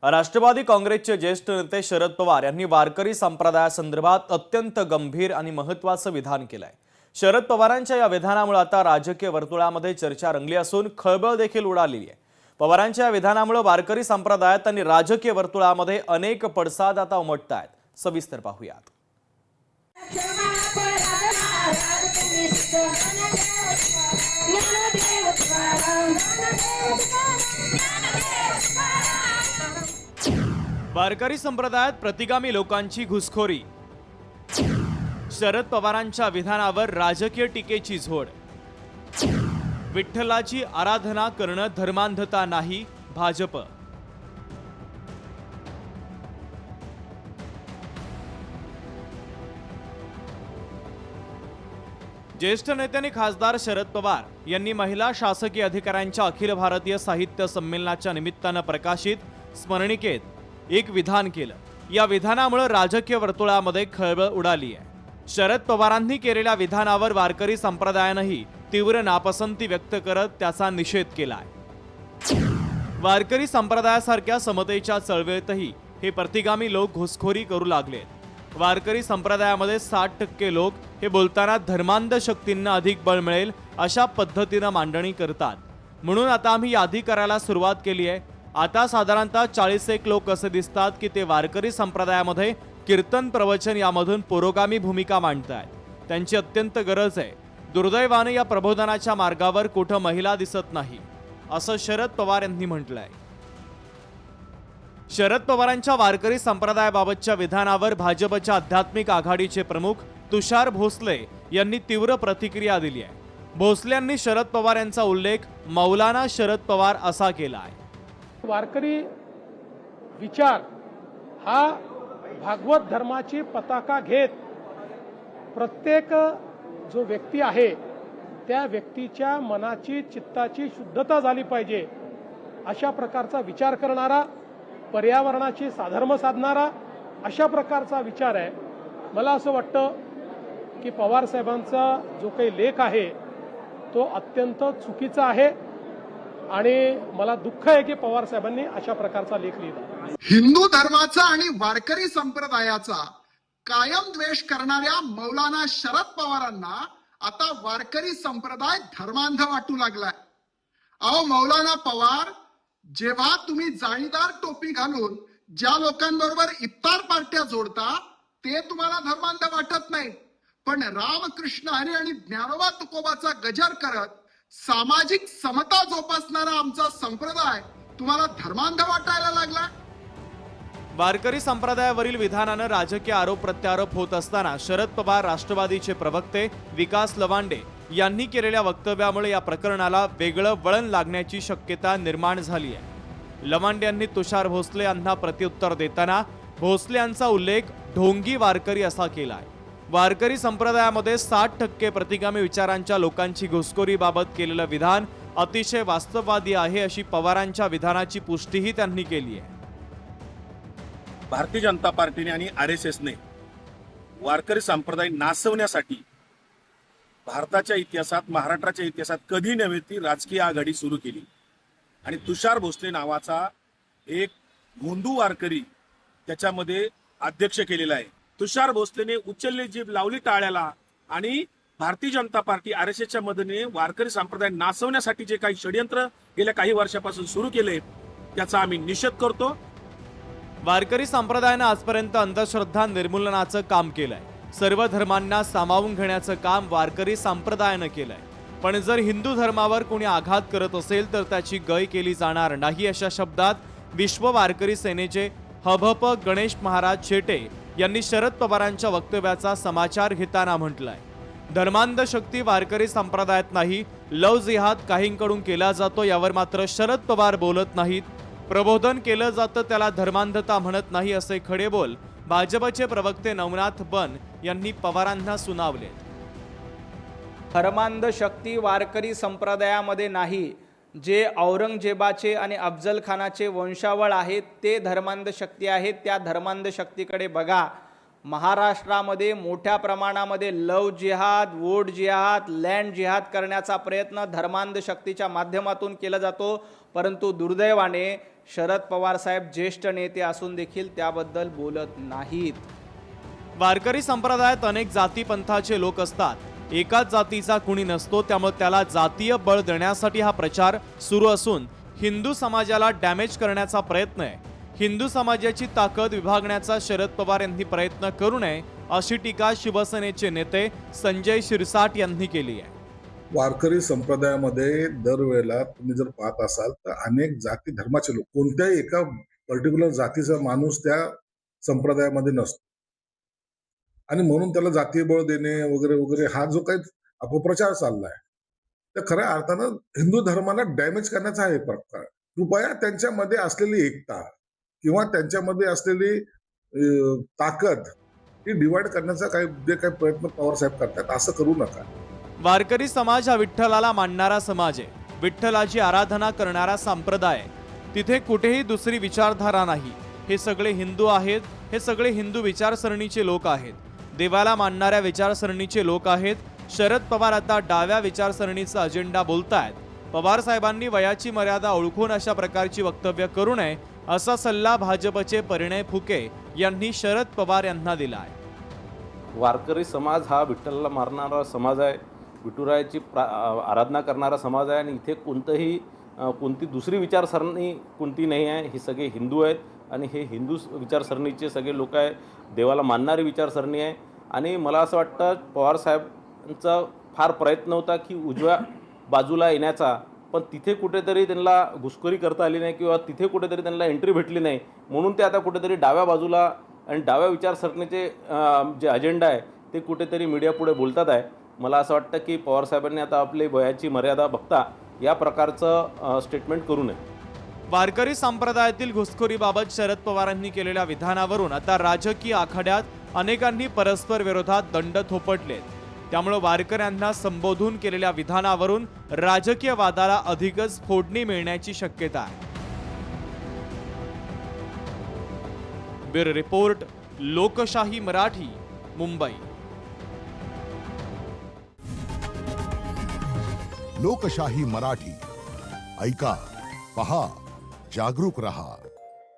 राष्ट्रवादी काँग्रेसचे ज्येष्ठ नेते शरद पवार यांनी वारकरी संप्रदायासंदर्भात अत्यंत गंभीर आणि महत्त्वाचं विधान केलंय। शरद पवारांच्या या विधानामुळे आता राजकीय वर्तुळामध्ये चर्चा रंगली असून खळबळ देखील उडालेली आहे। पवारांच्या या विधानामुळे वारकरी संप्रदायात आणि राजकीय वर्तुळामध्ये अनेक पडसाद आता उमटतायत। सविस्तर पाहूयात। वारकरी संप्रदायात प्रतिगामी लोकांची घुसखोरी, शरद पवारांच्या विधानावर राजकीय टीकेची झोड, विठ्ठलाची आराधना करणं धर्मांधता नाही, भाजप। ज्येष्ठ नेते आणि खासदार शरद पवार यांनी महिला शासकीय अधिकाऱ्यांच्या अखिल भारतीय साहित्य संमेलनाच्या निमित्तानं प्रकाशित स्मरणिकेत एक विधान केलं। या विधानामुळे राजकीय वर्तुळामध्ये खळबळ उडाली आहे। शरद पवारांनी केलेल्या विधानावर वारकरी संप्रदायानेही तीव्र नापसंती व्यक्त करत त्याचा निषेध केलाय। वारकरी संप्रदायासारख्या समतेच्या चळवळीतही हे प्रतिगामी लोक घुसखोरी करू लागलेत। वारकरी संप्रदायामध्ये 60% लोक हे बोलताना धर्मांध शक्तींना अधिक बळ मिळेल अशा पद्धतीने मांडणी करतात, म्हणून आता आम्ही यादी करायला सुरुवात केली आहे। आता साधारणतः 41 लोक असे दिसतात की ते वारकरी संप्रदायामध्ये कीर्तन प्रवचन यामधून पुरोगामी भूमिका मांडतायत। त्यांची अत्यंत गरज आहे। दुर्दैवाने या प्रबोधनाच्या मार्गावर कुठं महिला दिसत नाही, असं शरद पवार यांनी म्हटलंय। शरद पवारांच्या वारकरी संप्रदायाबाबतच्या विधानावर भाजपच्या आध्यात्मिक आघाडीचे प्रमुख तुषार भोसले यांनी तीव्र प्रतिक्रिया दिली आहे। भोसले यांनी शरद पवार यांचा उल्लेख मौलाना शरद पवार असा केला आहे। वारकरी विचार हा भागवत धर्माची पताका घेत प्रत्येक जो व्यक्ती आहे त्या व्यक्तीच्या मनाची चित्ताची शुद्धता झाली पाहिजे अशा प्रकारचा विचार करणारा, पर्यावरणाची साधर्म साधणारा अशा प्रकारचा विचार आहे। मला असं वाटतं की पवार साहेबांचा जो काही लेख आहे तो अत्यंत चुकीचा आहे आणि मला दुःख आहे की पवार साहेबांनी अशा प्रकारचा लेख लिहिला। हिंदू धर्माचा आणि वारकरी संप्रदायाचा कायम द्वेष करणाऱ्या मौलाना शरद पवारांना आता वारकरी संप्रदाय धर्मांध वाटू लागलाय। अहो मौलाना पवार, जेव्हा तुम्ही जाळीदार टोपी घालून ज्या लोकांबरोबर इफ्तार पार्ट्या जोडता ते तुम्हाला धर्मांध वाटत नाही, पण रामकृष्ण हरी आणि ज्ञानोबा तुकोबाचा गजर करत सामाजिक समता जोपासणारा आमचा संप्रदाय तुम्हाला धर्मांध वाटायला लागला। वारकरी संप्रदायावरील विधानानं राजकीय आरोप प्रत्यारोप होत असताना शरद पवार, राष्ट्रवादीचे प्रवक्ते विकास लवांडे यांनी केलेल्या वक्तव्यामुळे या प्रकरणाला वेगळं वळण लागण्याची शक्यता निर्माण झाली आहे। लवांडे यांनी तुषार भोसले यांना प्रत्युत्तर देताना भोसले यांचा उल्लेख ढोंगी वारकरी असा केलाय। वारकरी संप्रदायामध्ये 60% प्रतिगामी विचारांच्या लोकांची घुसखोरीबाबत केलेलं विधान अतिशय वास्तववादी आहे, अशी पवारांच्या विधानाची पुष्टीही त्यांनी केली आहे। भारतीय जनता पार्टीने आणि RSSने वारकरी संप्रदाय नासवण्यासाठी भारताच्या इतिहासात, महाराष्ट्राच्या इतिहासात कधी नव्हे ती राजकीय आघाडी सुरू केली आणि तुषार भोसले नावाचा एक भोंदू वारकरी त्याच्यामध्ये अध्यक्ष केलेला आहे। तुषार भोसलेने उचलली जीभ लावली टाळ्याला आणि भारतीय जनता पार्टी RSSच्या मदतीने वारकरी संप्रदाय नासवण्यासाठी जे काही षडयंत्र गेल्या काही वर्षापासून सुरू केले त्याचा आम्ही निषेध करतो। वारकरी संप्रदायानं आजपर्यंत अंधश्रद्धा निर्मूलनाचं काम केलंय। सर्व धर्मांना सामावून घेण्याचं काम वारकरी संप्रदायानं केलंय, पण जर हिंदू धर्मावर कोणी आघात करत असेल तर त्याची गय केली जाणार नाही, अशा शब्दात विश्व वारकरी सेनेचे हभप गणेश महाराज शेटे यांनी शरद पवारांच्या वक्तव्याचा समाचार घेताना म्हटलंय। धर्मांध शक्ती वारकरी संप्रदायात नाही, लव जिहाद काहींकडून केला जातो यावर मात्र शरद पवार बोलत नाहीत। प्रबोधन केलं जातं त्याला धर्मांधता म्हणत नाही, असे खडे बोल भाजपचे प्रवक्ते नवनाथ बन यांनी पवारांना सुनावले। धर्मांध शक्ती वारकरी संप्रदायामध्ये नाही, जे औरंगजेबाचे आणि अफजल खानाचे वंशावळ आहेत ते धर्मांध शक्ती आहेत। त्या धर्मांध शक्तीकडे बघा। महाराष्ट्रामध्ये मोठ्या प्रमाणामध्ये लव जिहाद, वोट जिहाद, लँड जिहाद करण्याचा प्रयत्न धर्मांध शक्तीच्या माध्यमातून केला जातो, परंतु दुर्दैवाने शरद पवार साहेब ज्येष्ठ नेते असून देखील त्याबद्दल बोलत नाहीत. वारकरी संप्रदायात अनेक जाती पंथाचे लोक असतात. एकाच जातीचा कुणी नसतो, त्यामुळे त्याला जातीय बळ देण्यासाठी हा प्रचार सुरू असून हिंदू समाजाला डॅमेज करण्याचा प्रयत्न आहे. हिंदू समाजाची ताकद विभागण्याचा शरद पवार यांनी प्रयत्न करू नये, अशी टीका शिवसेनेचे नेते संजय शिरसाट यांनी केली आहे. वारकरी संप्रदायामध्ये दरवेळेला तुम्ही जर पाहत असाल तर अनेक जाती धर्माचे लोक, कोणत्याही एका पर्टिक्युलर जातीचा माणूस त्या संप्रदायामध्ये नसतो आणि म्हणून त्याला जातीय बळ देणे वगैरे वगैरे हा जो काही अपप्रचार चाललाय तर खऱ्या अर्थानं हिंदू धर्माला डॅमेज करण्याचा हा एक प्रकार. कृपया त्यांच्यामध्ये असलेली एकता किंवा त्यांच्यामध्ये असलेली ताकद ही डिवाइड करण्याचा जे काही प्रयत्न पवार साहेब करतात असं करू नका. वारकरी समाज हा विठ्ठलाला मानणारा समाज आहे. विठ्ठलाची आराधना करणारा संप्रदाय. तिथे कुठेही दुसरी विचारधारा नाही. हे सगळे हिंदू आहेत. हे सगळे हिंदू विचारसरणीचे लोक आहेत. देवाला मानणाऱ्या विचारसरणीचे लोक आहेत. शरद पवार आता डाव्या विचारसरणीचा अजेंडा बोलतायत. पवार साहेबांनी वयाची मर्यादा ओळखून अशा प्रकारची वक्तव्य करू नये, असा सल्ला भाजपचे परिणय फुके यांनी शरद पवार यांना दिला आहे. वारकरी समाज हा विठ्ठलाला मारणारा समाज आहे. विठुरायाची आराधना करणारा समाज आहे आणि इथे कोणती दुसरी विचारसरणी कोणती नाही आहे. हे सगळे हिंदू आहेत आणि हे हिंदू विचारसरणीचे सगळे लोक आहे. देवाला मानणारी विचारसरणी आहे आणि मला असं वाटतं पवारसाहेबांचा फार प्रयत्न होता की उजव्या बाजूला येण्याचा, पण तिथे कुठेतरी त्यांना घुसखोरी करता आली नाही किंवा तिथे कुठेतरी त्यांना एंट्री भेटली नाही, म्हणून ते आता कुठेतरी डाव्या बाजूला आणि डाव्या विचारसरणीचे जे अजेंडा आहे ते कुठेतरी मीडियापुढे बोलतात आहे. मला असं वाटतं की पवारसाहेबांनी आता आपली वयाची मर्यादा बघता या प्रकारचं स्टेटमेंट करू नये. वारकरी संप्रदायातील घुसखोरीबाबत शरद पवारांनी केलेल्या विधानावरून आता राजकीय आखाड्यात अनेकांनी परस्पर विरोधात दंड थोपटलेत. त्यामुळे वारकऱ्यांना संबोधून केलेल्या विधानावरून राजकीय वादाला अधिकच फोडणी मिळण्याची शक्यता आहे. ब्युरो रिपोर्ट, लोकशाही मराठी, मुंबई. लोकशाही मराठी ऐका, पहा, जागरूक रहा.